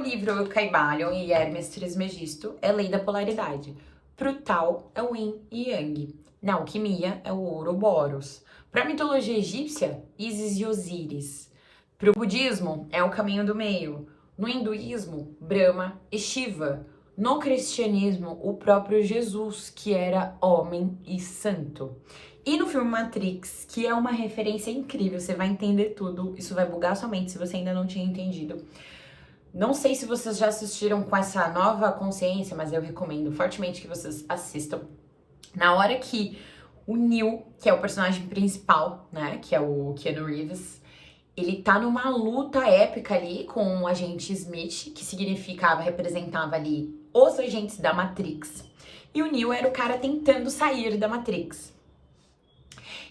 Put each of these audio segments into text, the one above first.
livro Caibalion e Hermes Trismegisto é lei da polaridade. Pro Tao é o Yin e Yang. Na alquimia é o Ouroboros. Pra mitologia egípcia, Ísis e Osíris. Pro budismo é o caminho do meio. No hinduísmo, Brahma e Shiva. No cristianismo, o próprio Jesus, que era homem e santo. E no filme Matrix, que é uma referência incrível, você vai entender tudo, isso vai bugar sua mente se você ainda não tinha entendido. Não sei se vocês já assistiram com essa nova consciência, mas eu recomendo fortemente que vocês assistam. Na hora que o Neo, que é o personagem principal, né, que é o Keanu Reeves, ele tá numa luta épica ali com o agente Smith, que representava ali os agentes da Matrix. E o Neo era o cara tentando sair da Matrix.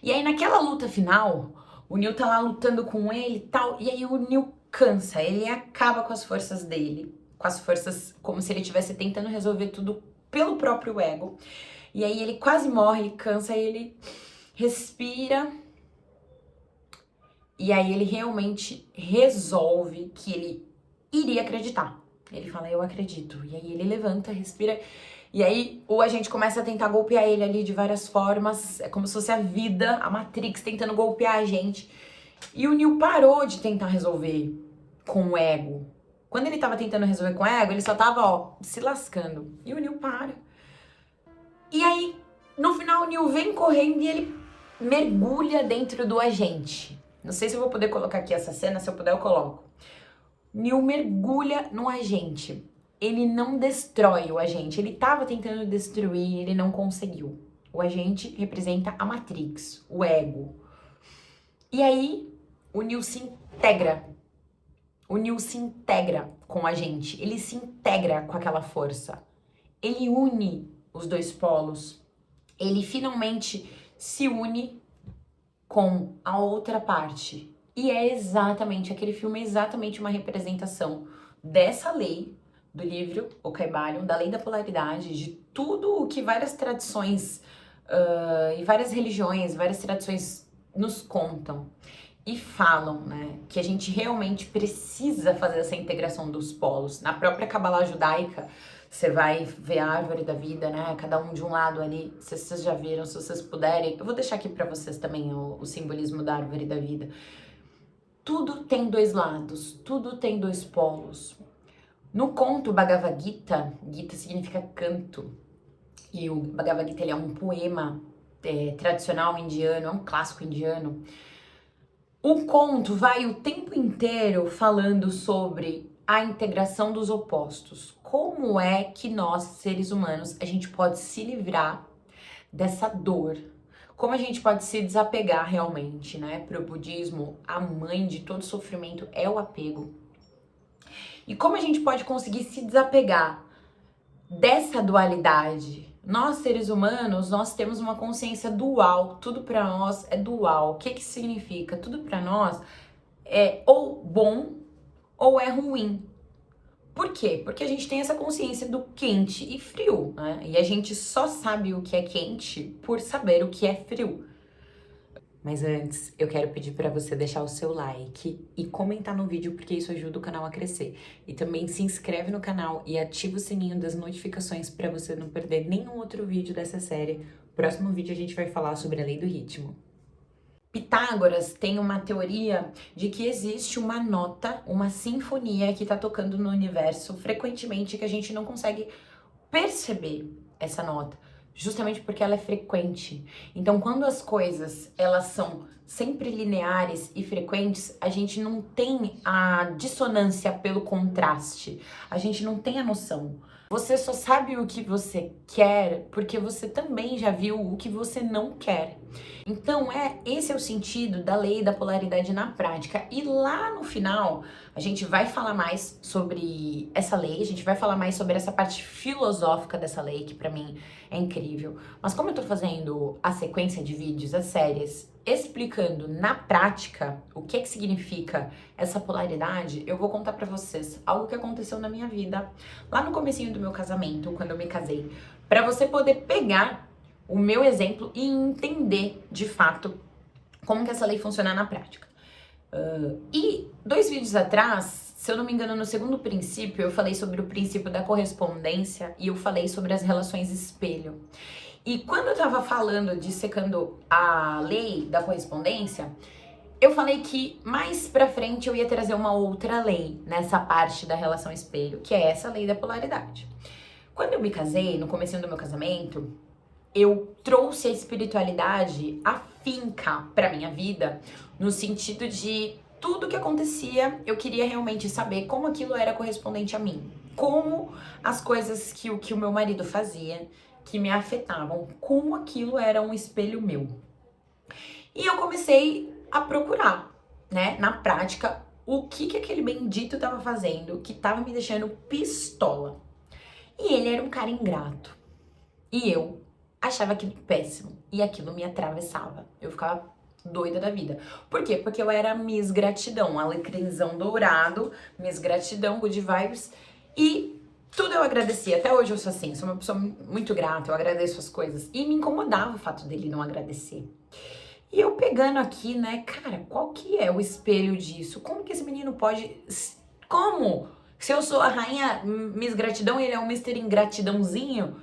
E aí naquela luta final, o Neo tá lá lutando com ele e tal, e aí o Neo cansa, ele acaba com as forças dele, com as forças como se ele estivesse tentando resolver tudo pelo próprio ego. E aí ele quase morre, ele cansa, ele respira. E aí ele realmente resolve que ele iria acreditar. Ele fala, eu acredito. E aí ele levanta, respira. E aí o agente começa a tentar golpear ele ali de várias formas. É como se fosse a vida, a Matrix tentando golpear a gente. E o Neo parou de tentar resolver com o ego. Quando ele tava tentando resolver com o ego, ele só tava, ó, se lascando. E o Neo para. E aí, no final, o Neo vem correndo e ele mergulha dentro do agente. Não sei se eu vou poder colocar aqui essa cena, se eu puder eu coloco. Neo mergulha no agente. Ele não destrói o agente. Ele tava tentando destruir, ele não conseguiu. O agente representa a Matrix, o ego. E aí, o Neo se integra. O Neo se integra com a gente. Ele se integra com aquela força. Ele une os dois polos. Ele finalmente se une com a outra parte. E é exatamente, aquele filme é exatamente uma representação dessa lei do livro O Caibalion, da lei da polaridade, de tudo o que várias tradições e várias religiões, várias tradições nos contam e falam, né, que a gente realmente precisa fazer essa integração dos polos. Na própria Cabala judaica, você vai ver a árvore da vida, né, cada um de um lado ali, se vocês já viram, se vocês puderem, eu vou deixar aqui pra vocês também o simbolismo da árvore da vida. Tudo tem dois lados, tudo tem dois polos. No conto Bhagavad Gita, Gita significa canto, e o Bhagavad Gita ele é um poema tradicional indiano, é um clássico indiano. O conto vai o tempo inteiro falando sobre a integração dos opostos. Como é que nós, seres humanos, a gente pode se livrar dessa dor? Como a gente pode se desapegar realmente, né? Para o budismo, a mãe de todo sofrimento é o apego. E como a gente pode conseguir se desapegar dessa dualidade? Nós, seres humanos, nós temos uma consciência dual, tudo para nós é dual. O que que significa? Tudo para nós é ou bom ou é ruim. Por quê? Porque a gente tem essa consciência do quente e frio, né? E a gente só sabe o que é quente por saber o que é frio. Mas antes, eu quero pedir para você deixar o seu like e comentar no vídeo, porque isso ajuda o canal a crescer. E também se inscreve no canal e ativa o sininho das notificações para você não perder nenhum outro vídeo dessa série. Próximo vídeo a gente vai falar sobre a lei do ritmo. Pitágoras tem uma teoria de que existe uma nota, uma sinfonia que está tocando no universo frequentemente que a gente não consegue perceber essa nota. Justamente porque ela é frequente. Então, quando as coisas, elas são sempre lineares e frequentes, a gente não tem a dissonância pelo contraste. A gente não tem a noção. Você só sabe o que você quer porque você também já viu o que você não quer. Então, esse é o sentido da lei da polaridade na prática. E lá no final, a gente vai falar mais sobre essa lei, a gente vai falar mais sobre essa parte filosófica dessa lei, que pra mim é incrível. Mas como eu tô fazendo a sequência de vídeos, as séries, explicando na prática o que significa essa polaridade, eu vou contar pra vocês algo que aconteceu na minha vida, lá no comecinho do meu casamento, quando eu me casei, pra você poder pegar o meu exemplo e entender, de fato, como que essa lei funciona na prática. E 2 vídeos atrás, se eu não me engano, no segundo princípio, eu falei sobre o princípio da correspondência e eu falei sobre as relações espelho. E quando eu tava falando, dissecando a lei da correspondência, eu falei que mais pra frente eu ia trazer uma outra lei nessa parte da relação espelho, que é essa lei da polaridade. Quando eu me casei, no comecinho do meu casamento, eu trouxe a espiritualidade afinca pra minha vida, no sentido de tudo que acontecia, eu queria realmente saber como aquilo era correspondente a mim. Como as coisas que o meu marido fazia, que me afetavam, como aquilo era um espelho meu. E eu comecei a procurar, né, na prática, o que aquele bendito tava fazendo, que tava me deixando pistola. E ele era um cara ingrato. E eu achava aquilo péssimo. E aquilo me atravessava. Eu ficava doida da vida. Por quê? Porque eu era Miss Gratidão, alecrimzão dourado, Miss Gratidão, good vibes. E tudo eu agradecia. Até hoje eu sou assim, sou uma pessoa muito grata, eu agradeço as coisas. E me incomodava o fato dele não agradecer. E eu pegando aqui, né, cara, qual que é o espelho disso? Como que esse menino pode... Como? Se eu sou a rainha Miss Gratidão e ele é um Mr. Ingratidãozinho...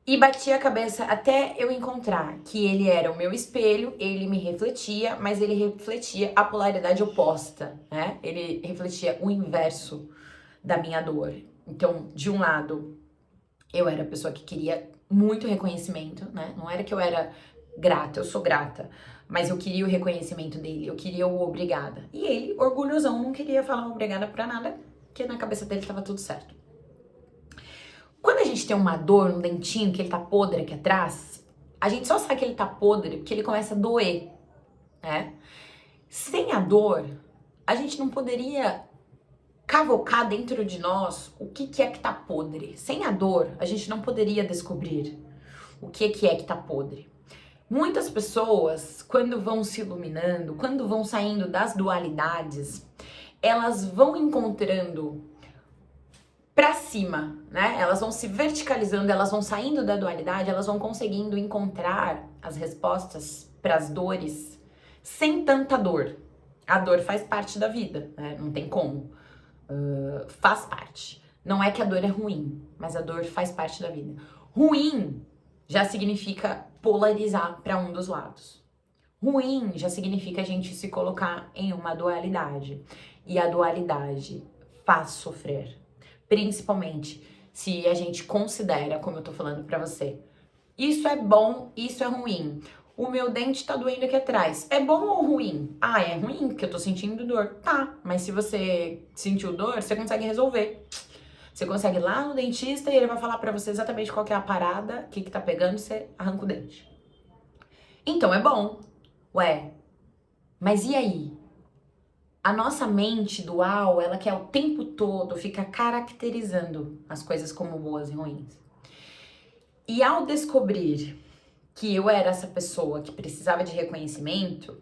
E bati a cabeça até eu encontrar que ele era o meu espelho, ele me refletia, mas ele refletia a polaridade oposta, né? Ele refletia o inverso da minha dor. Então, de um lado, eu era a pessoa que queria muito reconhecimento, né? Não era que eu era grata, eu sou grata, mas eu queria o reconhecimento dele, eu queria o obrigada. E ele, orgulhosão, não queria falar obrigada pra nada, porque na cabeça dele tava tudo certo. Quando a gente tem uma dor, um dentinho, que ele tá podre aqui atrás, a gente só sabe que ele tá podre porque ele começa a doer, né? Sem a dor, a gente não poderia cavocar dentro de nós o que é que tá podre. Sem a dor, a gente não poderia descobrir o que é que tá podre. Muitas pessoas, quando vão se iluminando, quando vão saindo das dualidades, elas vão encontrando pra cima, né? Elas vão se verticalizando, elas vão saindo da dualidade, elas vão conseguindo encontrar as respostas pras dores sem tanta dor. A dor faz parte da vida, né? Não tem como. Faz parte. Não é que a dor é ruim, mas a dor faz parte da vida. Ruim já significa polarizar pra um dos lados. Ruim já significa a gente se colocar em uma dualidade. E a dualidade faz sofrer. Principalmente se a gente considera, como eu tô falando pra você, isso é bom, isso é ruim. O meu dente tá doendo aqui atrás. É bom ou ruim? Ah, é ruim, porque eu tô sentindo dor. Tá, mas se você sentiu dor, você consegue resolver. Você consegue ir lá no dentista e ele vai falar pra você exatamente qual que é a parada, o que tá pegando, você arranca o dente. Então é bom. Ué, mas e aí? A nossa mente dual, ela quer o tempo todo ficar caracterizando as coisas como boas e ruins. E ao descobrir que eu era essa pessoa que precisava de reconhecimento,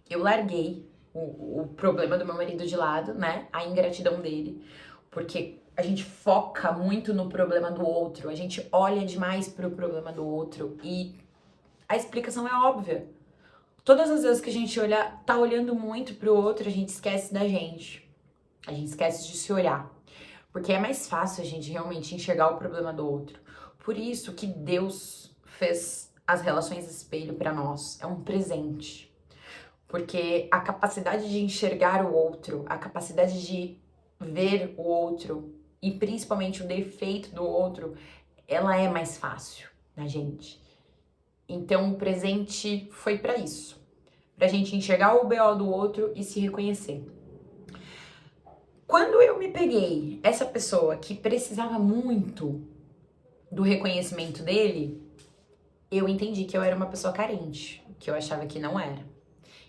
eu larguei o problema do meu marido de lado, né? A ingratidão dele, porque a gente foca muito no problema do outro, a gente olha demais pro problema do outro e a explicação é óbvia. Todas as vezes que a gente tá olhando muito pro outro, a gente esquece da gente. A gente esquece de se olhar. Porque é mais fácil a gente realmente enxergar o problema do outro. Por isso que Deus fez as relações espelho pra nós. É um presente. Porque a capacidade de enxergar o outro, a capacidade de ver o outro e principalmente o defeito do outro, ela é mais fácil na gente. Então o presente foi pra isso. Pra gente enxergar o BO do outro e se reconhecer. Quando eu me peguei essa pessoa que precisava muito do reconhecimento dele, eu entendi que eu era uma pessoa carente, que eu achava que não era.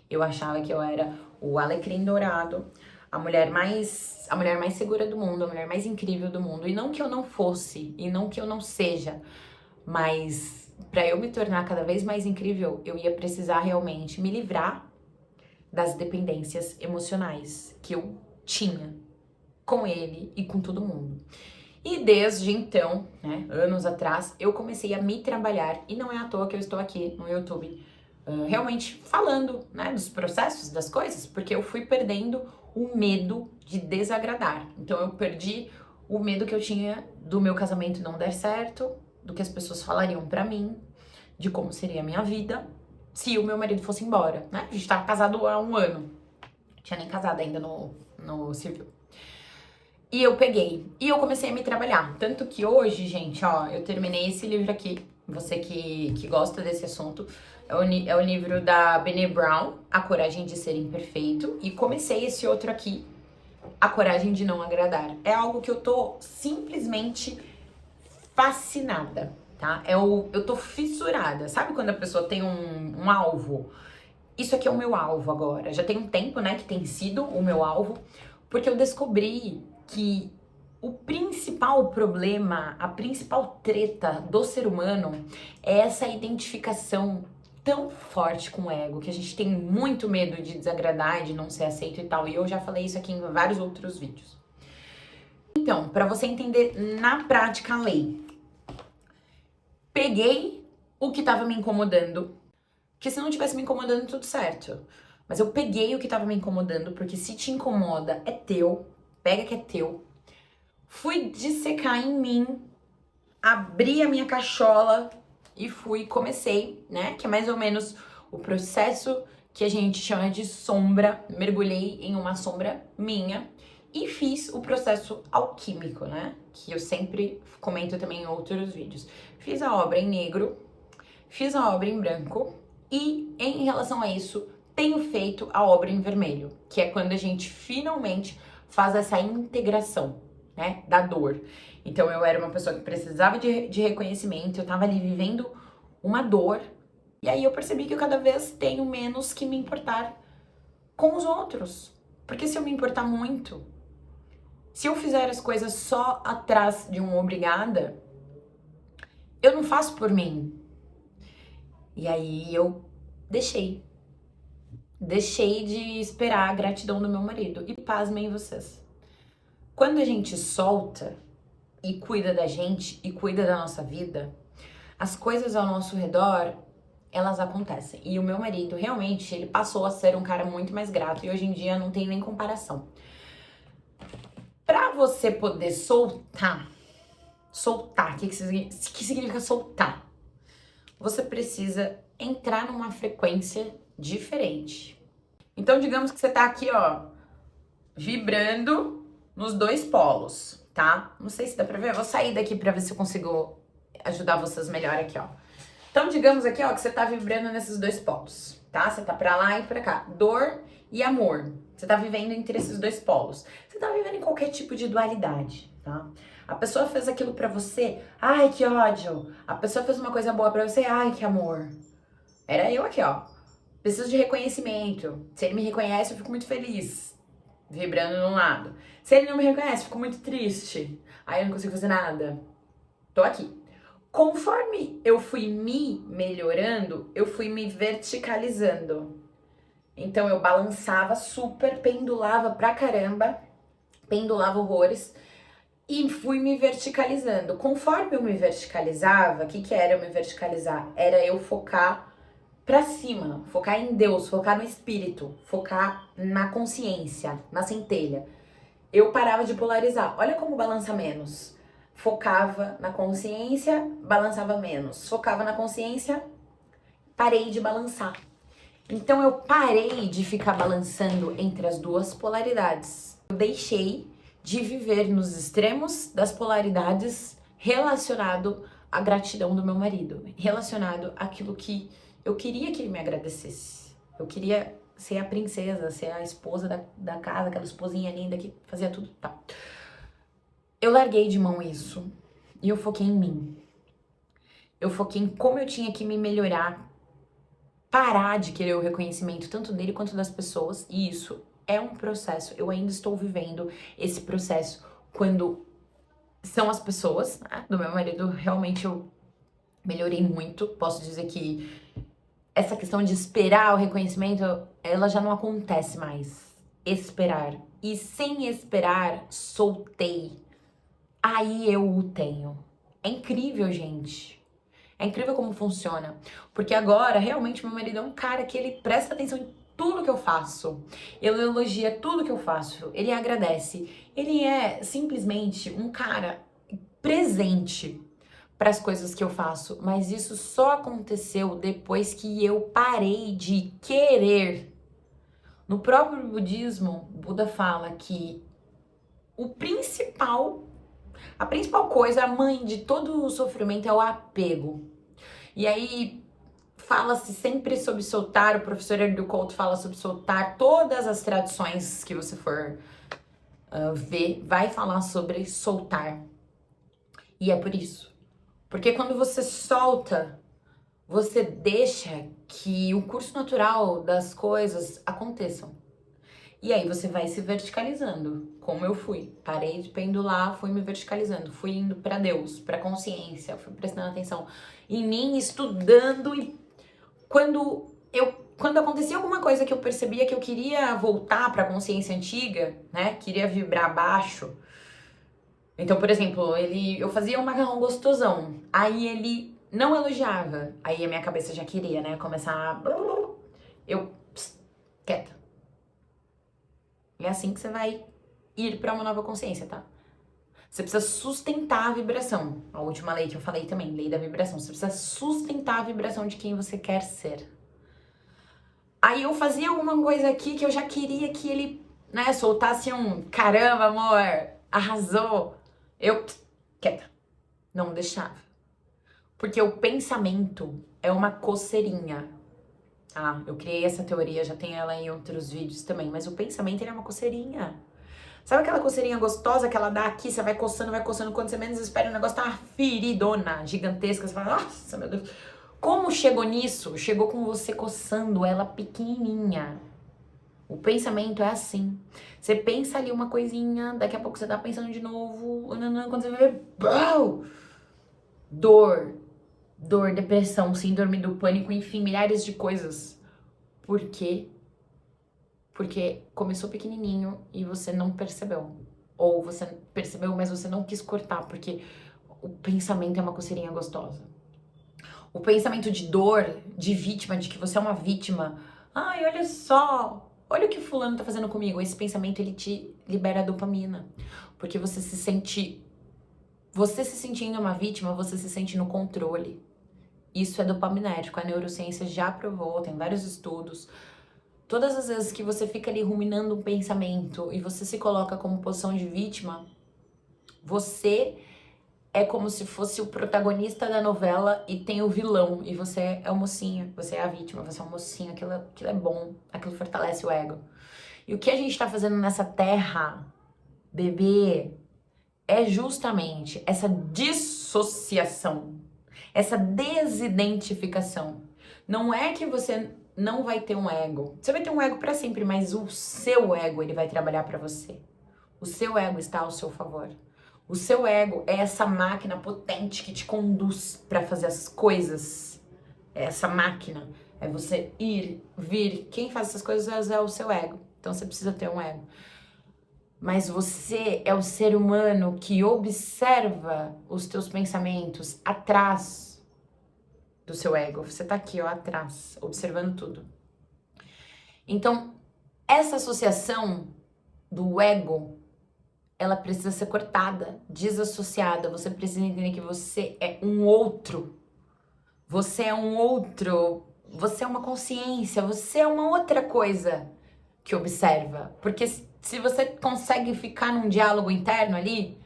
Eu achava que eu era o alecrim dourado, a mulher mais segura do mundo, a mulher mais incrível do mundo. E não que eu não fosse, e não que eu não seja, mas para eu me tornar cada vez mais incrível, eu ia precisar realmente me livrar das dependências emocionais que eu tinha com ele e com todo mundo. E desde então, né, anos atrás, eu comecei a me trabalhar, e não é à toa que eu estou aqui no YouTube realmente falando, né, dos processos, das coisas, porque eu fui perdendo o medo de desagradar. Então eu perdi o medo que eu tinha do meu casamento não dar certo, do que as pessoas falariam pra mim, de como seria a minha vida se o meu marido fosse embora, né? A gente tava casado há 1 ano. Não tinha nem casado ainda no civil. E eu peguei. E eu comecei a me trabalhar. Tanto que hoje, gente, ó, eu terminei esse livro aqui. Você que gosta desse assunto. É o livro da Brené Brown, A Coragem de Ser Imperfeito. E comecei esse outro aqui, A Coragem de Não Agradar. É algo que eu tô simplesmente fascinada, tá? Eu tô fissurada. Sabe quando a pessoa tem um alvo? Isso aqui é o meu alvo agora. Já tem um tempo, né, que tem sido o meu alvo. Porque eu descobri que o principal problema, a principal treta do ser humano é essa identificação tão forte com o ego, que a gente tem muito medo de desagradar, de não ser aceito e tal. E eu já falei isso aqui em vários outros vídeos. Então, para você entender na prática a lei, peguei o que tava me incomodando, porque se não tivesse me incomodando, tudo certo. Mas eu peguei o que tava me incomodando, porque se te incomoda, é teu. Pega que é teu. Fui dissecar em mim, abri a minha cachola e comecei, né? Que é mais ou menos o processo que a gente chama de sombra. Mergulhei em uma sombra minha e fiz o processo alquímico, né? Que eu sempre comento também em outros vídeos. Fiz a obra em negro, fiz a obra em branco e, em relação a isso, tenho feito a obra em vermelho, que é quando a gente finalmente faz essa integração, né, da dor. Então eu era uma pessoa que precisava de reconhecimento, eu tava ali vivendo uma dor, e aí eu percebi que eu cada vez tenho menos que me importar com os outros. Porque se eu me importar muito, se eu fizer as coisas só atrás de um obrigada, eu não faço por mim. E aí eu deixei de esperar a gratidão do meu marido. E pasmem vocês. Quando a gente solta e cuida da gente e cuida da nossa vida, as coisas ao nosso redor, elas acontecem. E o meu marido, realmente, ele passou a ser um cara muito mais grato e hoje em dia não tem nem comparação. Pra você poder soltar, o que significa soltar? Você precisa entrar numa frequência diferente. Então, digamos que você tá aqui, ó, vibrando nos dois polos, tá? Não sei se dá pra ver, eu vou sair daqui pra ver se eu consigo ajudar vocês melhor aqui, ó. Então, digamos aqui, ó, que você tá vibrando nesses dois polos, tá? Você tá pra lá e pra cá. Dor e amor. Você tá vivendo entre esses dois polos. Você tá vivendo em qualquer tipo de dualidade, tá? A pessoa fez aquilo pra você, ai, que ódio. A pessoa fez uma coisa boa pra você, ai, que amor. Era eu aqui, ó. Preciso de reconhecimento. Se ele me reconhece, eu fico muito feliz, vibrando num lado. Se ele não me reconhece, eu fico muito triste. Aí eu não consigo fazer nada. Tô aqui. Conforme eu fui me melhorando, eu fui me verticalizando. Então eu balançava super, pendulava pra caramba, pendulava horrores e fui me verticalizando. Conforme eu me verticalizava, o que era eu me verticalizar? Era eu focar pra cima, focar em Deus, focar no espírito, focar na consciência, na centelha. Eu parava de polarizar. Olha como balança menos. Focava na consciência, balançava menos. Focava na consciência, parei de balançar. Então eu parei de ficar balançando entre as duas polaridades. Eu deixei de viver nos extremos das polaridades relacionado à gratidão do meu marido, relacionado àquilo que eu queria que ele me agradecesse. Eu queria ser a princesa, ser a esposa da casa, aquela esposinha linda que fazia tudo, tá. Eu larguei de mão isso e eu foquei em mim. Eu foquei em como eu tinha que me melhorar, parar de querer o reconhecimento tanto dele quanto das pessoas, e isso é um processo. Eu ainda estou vivendo esse processo quando são as pessoas, né, do meu marido. Realmente eu melhorei muito. Posso dizer que essa questão de esperar o reconhecimento, ela já não acontece mais. Esperar. E sem esperar, soltei. Aí eu o tenho. É incrível, gente. É incrível como funciona. Porque agora, realmente, meu marido é um cara que ele presta atenção em tudo que eu faço, ele elogia tudo que eu faço, ele agradece. Ele é simplesmente um cara presente para as coisas que eu faço, mas isso só aconteceu depois que eu parei de querer. No próprio budismo, Buda fala que a principal coisa, a mãe de todo o sofrimento é o apego. E aí fala-se sempre sobre soltar, o professor Erdő Couto fala sobre soltar, todas as tradições que você for ver, vai falar sobre soltar. E é por isso. Porque quando você solta, você deixa que o curso natural das coisas aconteçam. E aí você vai se verticalizando, como eu fui. Parei de pendular, fui me verticalizando, fui indo pra Deus, pra consciência, fui prestando atenção em mim, estudando. E quando acontecia alguma coisa que eu percebia que eu queria voltar pra consciência antiga, né? Queria vibrar baixo. Então, por exemplo, eu fazia um macarrão gostosão, aí ele não elogiava, aí a minha cabeça já queria, né? Começar a... quieta. É assim que você vai ir para uma nova consciência, tá? Você precisa sustentar a vibração. A última lei que eu falei também, lei da vibração. Você precisa sustentar a vibração de quem você quer ser. Aí eu fazia alguma coisa aqui que eu já queria que ele, né, soltasse um caramba, amor, arrasou. Quieta. Não deixava. Porque o pensamento é uma coceirinha. Ah, eu criei essa teoria, já tem ela em outros vídeos também, mas o pensamento, ele é uma coceirinha. Sabe aquela coceirinha gostosa que ela dá aqui, você vai coçando, quando você menos espera, o negócio tá uma feridona gigantesca, você fala, nossa, meu Deus. Como chegou nisso? Chegou com você coçando ela pequenininha. O pensamento é assim. Você pensa ali uma coisinha, daqui a pouco você tá pensando de novo, quando você vai ver, bau! Dor, depressão, síndrome do pânico, enfim, milhares de coisas. Por quê? Porque começou pequenininho e você não percebeu. Ou você percebeu, mas você não quis cortar, porque o pensamento é uma coceirinha gostosa. O pensamento de dor, de vítima, de que você é uma vítima. Ai, olha só, olha o que fulano tá fazendo comigo. Esse pensamento, ele te libera dopamina. Porque você se sentindo uma vítima, você se sente no controle. Isso é dopaminérgico, a neurociência já provou, tem vários estudos. Todas as vezes que você fica ali ruminando um pensamento e você se coloca como posição de vítima, você é como se fosse o protagonista da novela e tem o vilão, e você é o mocinho, você é a vítima, você é o mocinho, aquilo é bom, aquilo fortalece o ego. E o que a gente tá fazendo nessa terra, bebê, é justamente essa dissociação, essa desidentificação. Não é que você não vai ter um ego. Você vai ter um ego para sempre, mas o seu ego, ele vai trabalhar para você. O seu ego está ao seu favor. O seu ego é essa máquina potente que te conduz para fazer as coisas. É essa máquina é você ir, vir. Quem faz essas coisas é o seu ego. Então você precisa ter um ego. Mas você é o ser humano que observa os teus pensamentos atrás do seu ego. Você tá aqui, ó, atrás, observando tudo. Então, essa associação do ego, ela precisa ser cortada, desassociada. Você precisa entender que você é um outro. Você é um outro. Você é uma consciência. Você é uma outra coisa que observa. Porque se você consegue ficar num diálogo interno ali,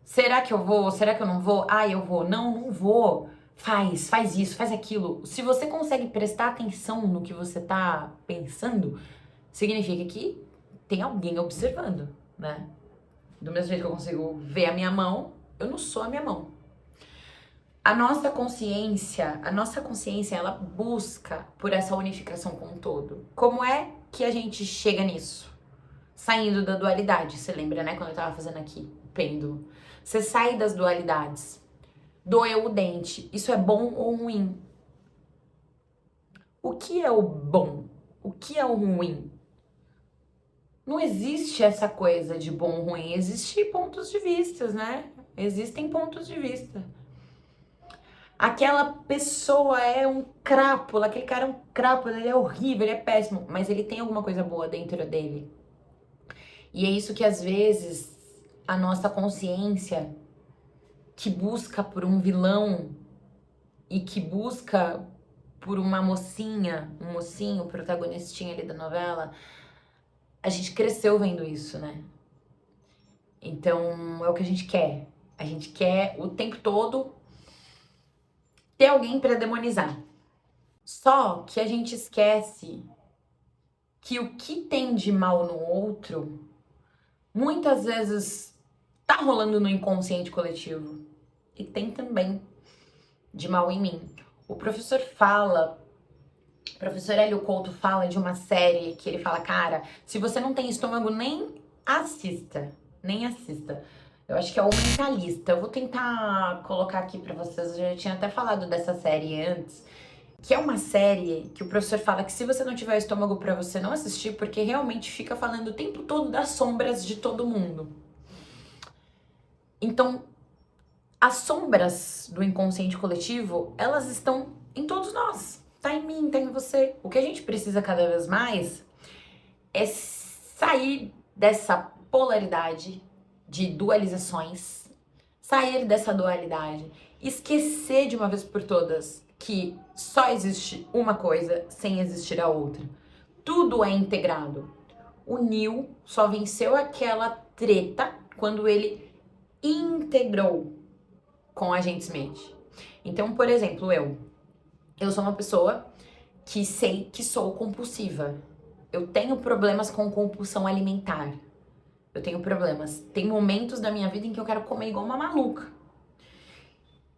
será que eu vou? Será que eu não vou? Ah, eu vou. Não vou. Faz isso, faz aquilo. Se você consegue prestar atenção no que você tá pensando, significa que tem alguém observando, né? Do mesmo jeito que eu consigo ver a minha mão, eu não sou a minha mão. A nossa consciência, ela busca por essa unificação com o todo. Como é que a gente chega nisso? Saindo da dualidade. Você lembra, né? Quando eu tava fazendo aqui o pêndulo. Você sai das dualidades. Doeu o dente. Isso é bom ou ruim? O que é o bom? O que é o ruim? Não existe essa coisa de bom ou ruim. Existem pontos de vista, né? Existem pontos de vista. Aquela pessoa é um crápula, aquele cara é um crápula, ele é horrível, ele é péssimo, mas ele tem alguma coisa boa dentro dele. E é isso que às vezes a nossa consciência, que busca por um vilão e que busca por uma mocinha, um mocinho, protagonistinha ali da novela, a gente cresceu vendo isso, né? Então é o que a gente quer. A gente quer o tempo todo ter alguém pra demonizar. Só que a gente esquece que o que tem de mal no outro, muitas vezes tá rolando no inconsciente coletivo. E tem também de mal em mim. O professor Hélio Couto fala de uma série que ele fala, cara, se você não tem estômago, nem assista. Nem assista. Eu acho que é o Mentalista. Eu vou tentar colocar aqui pra vocês. Eu já tinha até falado dessa série antes. Que é uma série que o professor fala que se você não tiver estômago pra você não assistir, porque realmente fica falando o tempo todo das sombras de todo mundo. Então, as sombras do inconsciente coletivo, elas estão em todos nós. Tá em mim, tá em você. O que a gente precisa cada vez mais é sair dessa polaridade de dualizações, sair dessa dualidade, esquecer de uma vez por todas que só existe uma coisa sem existir a outra. Tudo é integrado. O Neo só venceu aquela treta quando ele integrou com o agente Smith. Então, por exemplo, eu sou uma pessoa que sei que sou compulsiva. Eu tenho problemas com compulsão alimentar. Eu tenho problemas. Tem momentos da minha vida em que eu quero comer igual uma maluca.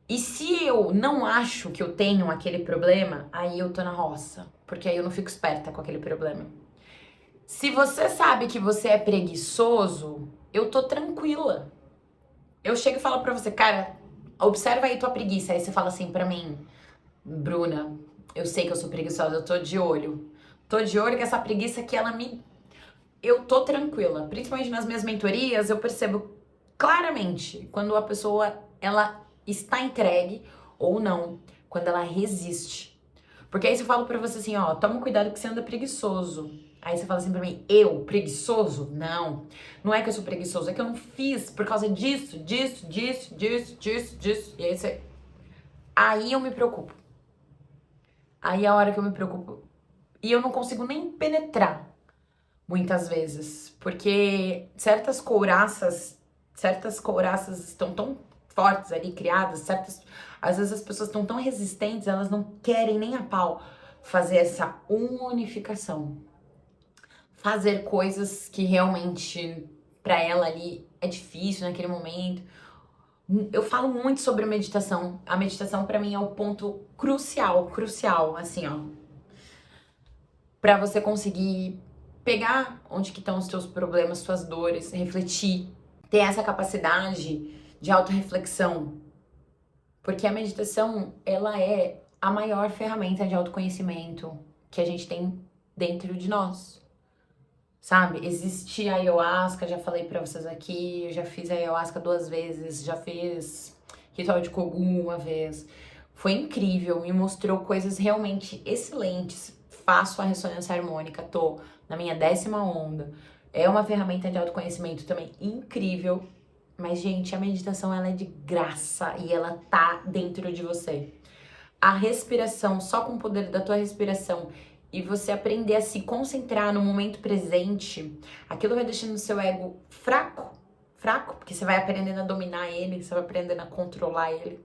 E se eu não acho que eu tenho aquele problema, aí eu tô na roça. Porque aí eu não fico esperta com aquele problema. Se você sabe que você é preguiçoso, eu tô tranquila. Eu chego e falo pra você, cara, observa aí tua preguiça. Aí você fala assim pra mim, Bruna, eu sei que eu sou preguiçosa, eu tô de olho. Tô de olho que essa preguiça que ela me... Eu tô tranquila. Principalmente nas minhas mentorias, eu percebo claramente quando a pessoa, ela está entregue ou não. Quando ela resiste. Porque aí eu falo pra você assim, ó, toma cuidado que você anda preguiçoso. Aí você fala assim pra mim, eu, preguiçoso? Não, não é que eu sou preguiçoso, é que eu não fiz por causa disso. E aí você... Aí eu me preocupo. Aí é a hora que eu me preocupo. E eu não consigo nem penetrar, muitas vezes. Porque certas couraças estão tão fortes ali, criadas, às vezes as pessoas estão tão resistentes, elas não querem nem a pau fazer essa unificação. Fazer coisas que realmente pra ela ali é difícil naquele momento. Eu falo muito sobre meditação. A meditação pra mim é o ponto crucial, assim, ó, pra você conseguir pegar onde que estão os teus problemas, suas dores, refletir, ter essa capacidade de autorreflexão. Porque a meditação, ela é a maior ferramenta de autoconhecimento que a gente tem dentro de nós. Sabe? Existe a ayahuasca, já falei pra vocês aqui, eu já fiz a ayahuasca 2 vezes, já fiz ritual de Cogum uma vez. Foi incrível, me mostrou coisas realmente excelentes. Faço a ressonância harmônica, tô na minha 10ª onda. É uma ferramenta de autoconhecimento também incrível. Mas, gente, a meditação, ela é de graça e ela tá dentro de você. A respiração, só com o poder da tua respiração e você aprender a se concentrar no momento presente, aquilo vai deixando o seu ego fraco, porque você vai aprendendo a dominar ele, você vai aprendendo a controlar ele.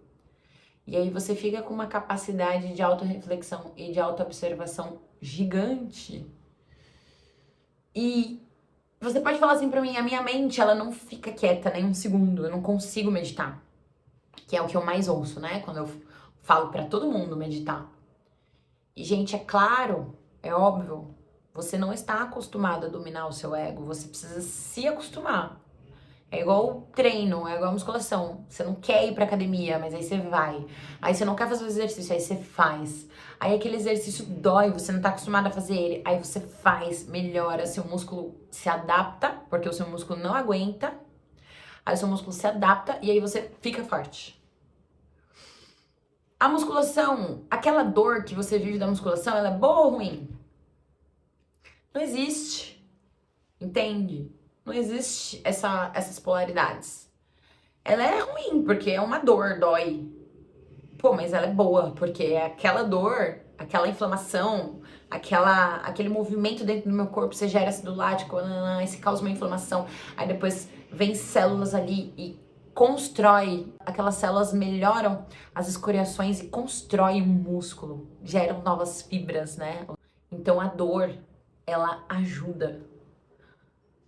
E aí você fica com uma capacidade de autorreflexão e de autoobservação gigante. E você pode falar assim pra mim, a minha mente, ela não fica quieta nem um segundo, eu não consigo meditar. Que é o que eu mais ouço, né? Quando eu falo pra todo mundo meditar. E, gente, é claro, é óbvio, você não está acostumado a dominar o seu ego, você precisa se acostumar. É igual treino, é igual musculação. Você não quer ir pra academia, mas aí você vai. Aí você não quer fazer o exercício, aí você faz. Aí aquele exercício dói, você não tá acostumado a fazer ele. Aí você faz, melhora, seu músculo se adapta, porque o seu músculo não aguenta. Aí o seu músculo se adapta e aí você fica forte. A musculação, aquela dor que você vive da musculação, ela é boa ou ruim? Não existe, entende? Não existe essas polaridades. Ela é ruim, porque é uma dor, dói. Pô, mas ela é boa, porque é aquela dor, aquela inflamação, aquele movimento dentro do meu corpo, você gera ácido lático, aí se causa uma inflamação, aí depois vem células ali e constrói, aquelas células melhoram as escoriações e constrói um músculo, geram novas fibras, né? Então a dor, ela ajuda.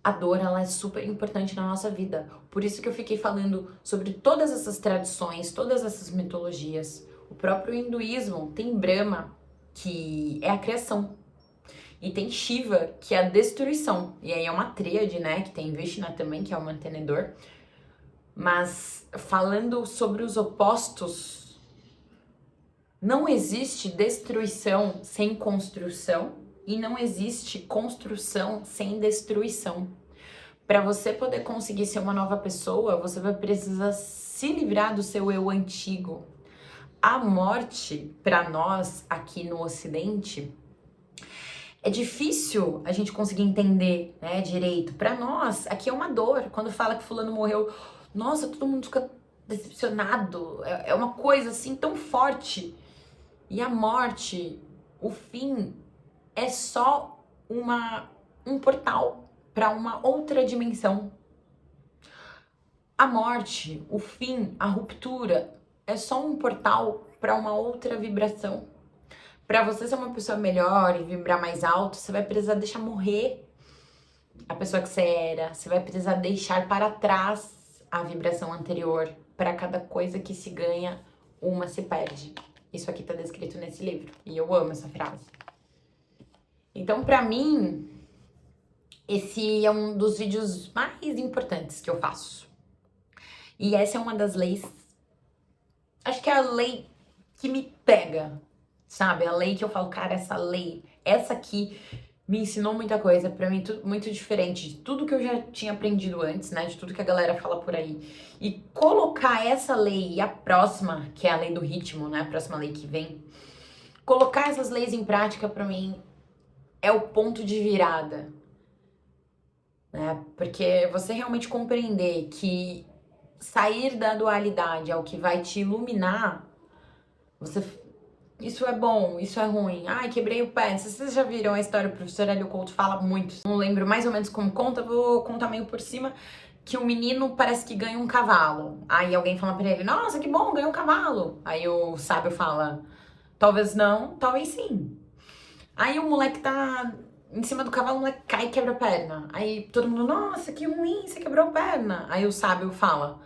A dor, ela é super importante na nossa vida. Por isso que eu fiquei falando sobre todas essas tradições, todas essas mitologias. O próprio hinduísmo tem Brahma, que é a criação. E tem Shiva, que é a destruição. E aí é uma tríade, né? Que tem Vishnu também, que é o mantenedor. Mas falando sobre os opostos, não existe destruição sem construção e não existe construção sem destruição. Para você poder conseguir ser uma nova pessoa, você vai precisar se livrar do seu eu antigo. A morte, para nós aqui no Ocidente, é difícil a gente conseguir entender, né, direito. Para nós, aqui é uma dor. Quando fala que fulano morreu, nossa, todo mundo fica decepcionado. É uma coisa assim tão forte. E a morte, o fim, é só um portal para uma outra dimensão. A morte, o fim, a ruptura é só um portal para uma outra vibração. Para você ser uma pessoa melhor e vibrar mais alto, você vai precisar deixar morrer a pessoa que você era, você vai precisar deixar para trás a vibração anterior. Para cada coisa que se ganha, uma se perde. Isso aqui tá descrito nesse livro e eu amo essa frase. Então, para mim, esse é um dos vídeos mais importantes que eu faço. E essa é uma das leis, acho que é a lei que me pega, sabe? A lei que eu falo, cara, essa lei, essa aqui me ensinou muita coisa, pra mim muito diferente de tudo que eu já tinha aprendido antes, né? De tudo que a galera fala por aí. E colocar essa lei e a próxima, que é a lei do ritmo, né? A próxima lei que vem. Colocar essas leis em prática, pra mim, é o ponto de virada, né? Porque você realmente compreender que sair da dualidade é o que vai te iluminar, isso é bom, isso é ruim. Ai, quebrei o pé. Se vocês já viram a história, o professor Hélio Couto fala muito. Não lembro mais ou menos como conta, vou contar meio por cima. Que o menino parece que ganha um cavalo. Aí alguém fala pra ele, nossa, que bom, ganhou um cavalo. Aí o sábio fala, talvez não, talvez sim. Aí o moleque tá em cima do cavalo, o moleque cai e quebra a perna. Aí todo mundo, nossa, que ruim, você quebrou a perna. Aí o sábio fala,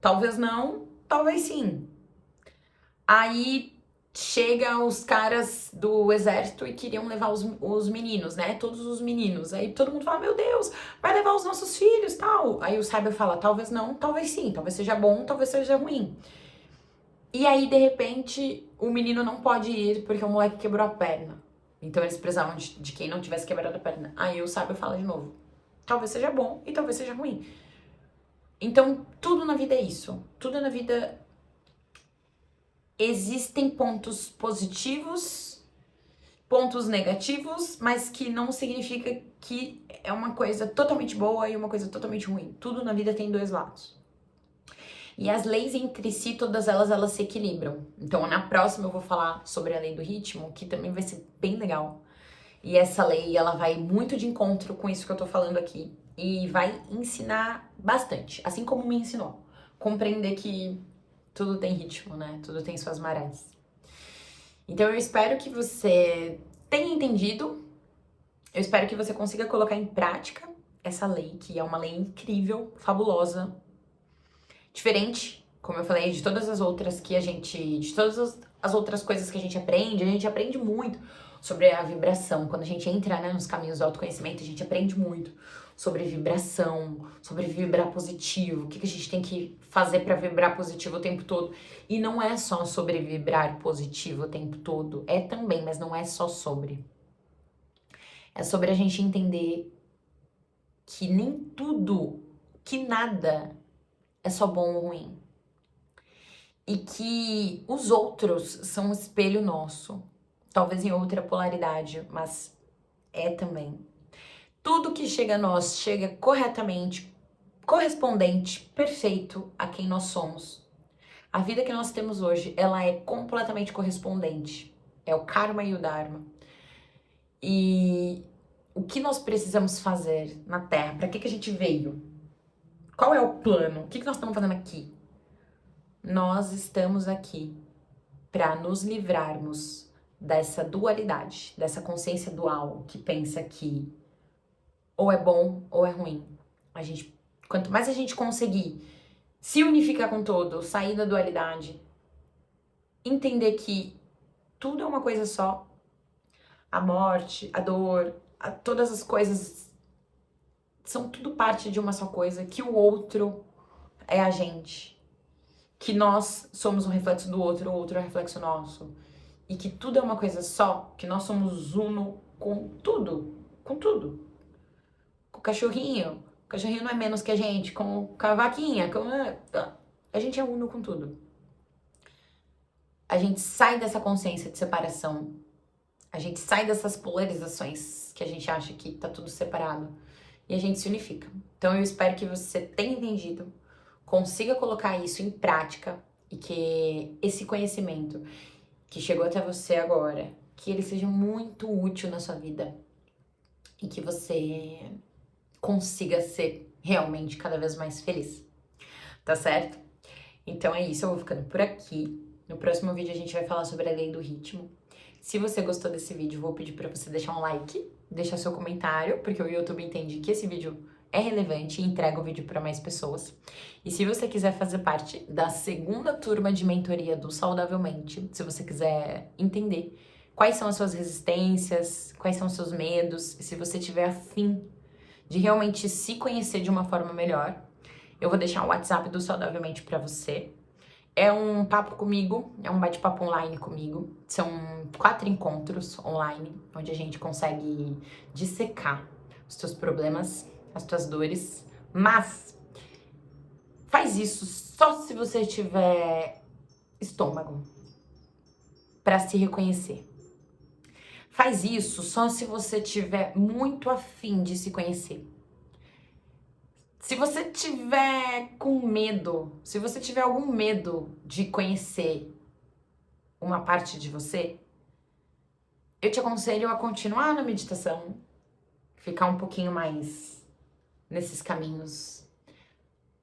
talvez não, talvez sim. Aí chega os caras do exército e queriam levar os meninos, né? Todos os meninos. Aí todo mundo fala, meu Deus, vai levar os nossos filhos, tal. Aí o sábio fala, talvez não, talvez sim. Talvez seja bom, talvez seja ruim. E aí, de repente, o menino não pode ir porque o moleque quebrou a perna. Então eles precisavam de quem não tivesse quebrado a perna. Aí o sábio fala de novo, talvez seja bom e talvez seja ruim. Então, tudo na vida é isso. Tudo na vida existem pontos positivos, pontos negativos, mas que não significa que é uma coisa totalmente boa e uma coisa totalmente ruim. Tudo na vida tem dois lados. E as leis entre si, todas elas se equilibram. Então, na próxima eu vou falar sobre a lei do ritmo, que também vai ser bem legal. E essa lei, ela vai muito de encontro com isso que eu tô falando aqui. E vai ensinar bastante, assim como me ensinou. Compreender que tudo tem ritmo, né? Tudo tem suas marés. Então eu espero que você tenha entendido. Eu espero que você consiga colocar em prática essa lei, que é uma lei incrível, fabulosa, diferente, como eu falei, de todas as outras que de todas as outras coisas que a gente aprende muito sobre a vibração. Quando a gente entra, né, nos caminhos do autoconhecimento, a gente aprende muito sobre vibração, sobre vibrar positivo, o que a gente tem que fazer para vibrar positivo o tempo todo. E não é só sobre vibrar positivo o tempo todo, é também, mas não é só sobre. É sobre a gente entender que nem tudo, que nada é só bom ou ruim. e que os outros são um espelho nosso, talvez em outra polaridade, mas é também. Tudo que chega a nós chega corretamente, correspondente, perfeito a quem nós somos. A vida que nós temos hoje, ela é completamente correspondente. É o karma e o dharma. E o que nós precisamos fazer na Terra? Para que a gente veio? Qual é o plano? O que nós estamos fazendo aqui? Nós estamos aqui para nos livrarmos dessa dualidade, dessa consciência dual que pensa que ou é bom ou é ruim. Quanto mais a gente conseguir se unificar com todo, sair da dualidade, entender que tudo é uma coisa só, a morte, a dor, todas as coisas são tudo parte de uma só coisa, que o outro é a gente, que nós somos um reflexo do outro, o outro é um reflexo nosso, e que tudo é uma coisa só, que nós somos uno com tudo, com tudo. Com o cachorrinho não é menos que a gente, com a vaquinha, a gente é uno com tudo. A gente sai dessa consciência de separação, a gente sai dessas polarizações que a gente acha que tá tudo separado e a gente se unifica. Então eu espero que você tenha entendido, consiga colocar isso em prática e que esse conhecimento que chegou até você agora, que ele seja muito útil na sua vida e que você consiga ser realmente cada vez mais feliz, tá certo? Então é isso, eu vou ficando por aqui. No próximo vídeo a gente vai falar sobre a lei do ritmo. Se você gostou desse vídeo, vou pedir pra você deixar um like, deixar seu comentário, porque o YouTube entende que esse vídeo é relevante e entrega o vídeo para mais pessoas. E se você quiser fazer parte da segunda turma de mentoria do Saudavelmente, se você quiser entender quais são as suas resistências, quais são os seus medos, e se você tiver afim de realmente se conhecer de uma forma melhor, eu vou deixar o WhatsApp do Saudavelmente para você. É um papo comigo, é um bate-papo online comigo. São 4 encontros online, onde a gente consegue dissecar os teus problemas, as tuas dores. Mas faz isso só se você tiver estômago para se reconhecer. Faz isso só se você tiver muito afim de se conhecer. Se você tiver com medo, se você tiver algum medo de conhecer uma parte de você, eu te aconselho a continuar na meditação, ficar um pouquinho mais nesses caminhos,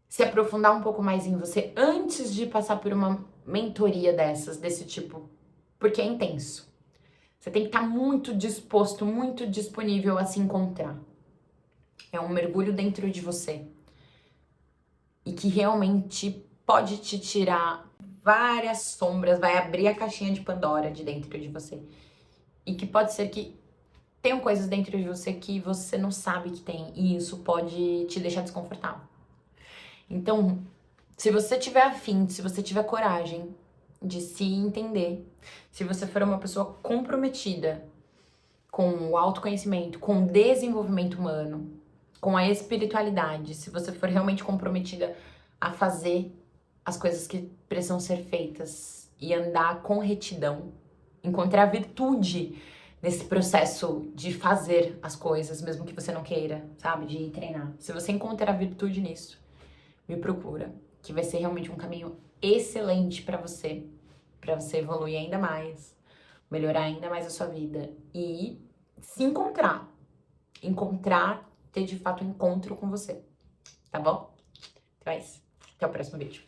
se aprofundar um pouco mais em você antes de passar por uma mentoria desse tipo, porque é intenso. Você tem que estar muito disposto, muito disponível a se encontrar. É um mergulho dentro de você. E que realmente pode te tirar várias sombras, vai abrir a caixinha de Pandora de dentro de você. E que pode ser que tenham coisas dentro de você que você não sabe que tem. E isso pode te deixar desconfortável. Então, se você tiver afim, se você tiver coragem de se entender, se você for uma pessoa comprometida com o autoconhecimento, com o desenvolvimento humano, com a espiritualidade, se você for realmente comprometida a fazer as coisas que precisam ser feitas e andar com retidão, encontrar virtude nesse processo de fazer as coisas, mesmo que você não queira, sabe? De ir treinar. Se você encontrar virtude nisso, me procura, que vai ser realmente um caminho excelente para você evoluir ainda mais, melhorar ainda mais a sua vida e se encontrar, ter de fato um encontro com você, tá bom? Então é isso, até o próximo vídeo.